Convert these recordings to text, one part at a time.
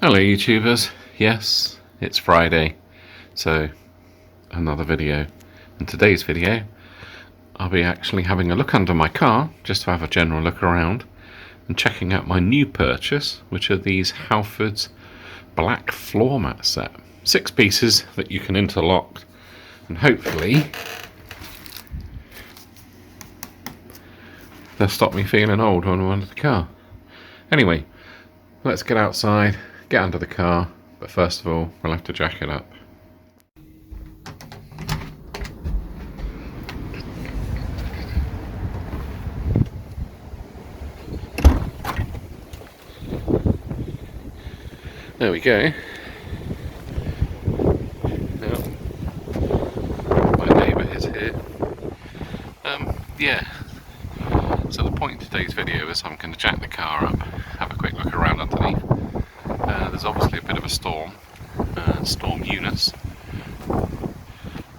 Hello YouTubers, yes, it's Friday, so another video. In today's video, I'll be actually having a look under my car, just to have a general look around, and checking out my new purchase, which are these Halfords black floor mat set. 6 pieces that you can interlock, and hopefully they'll stop me feeling old when I'm under the car. Anyway, let's get outside, get under the car, but first of all we'll have to jack it up. There we go. Now, my neighbour is here. Yeah. So the point of today's video is I'm going to jack the car up, have a quick look around underneath. There's obviously a bit of a storm, Storm Eunice,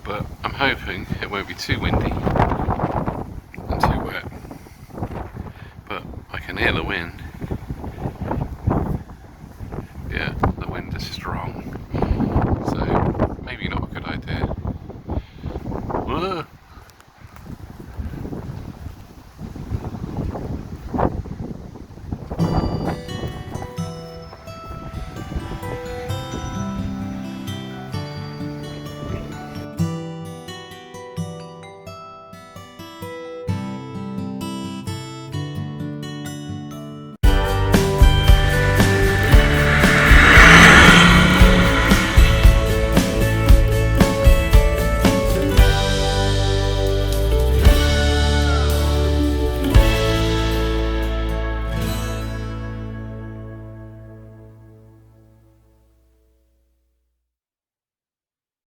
but I'm hoping it won't be too windy and too wet. But I can hear the wind,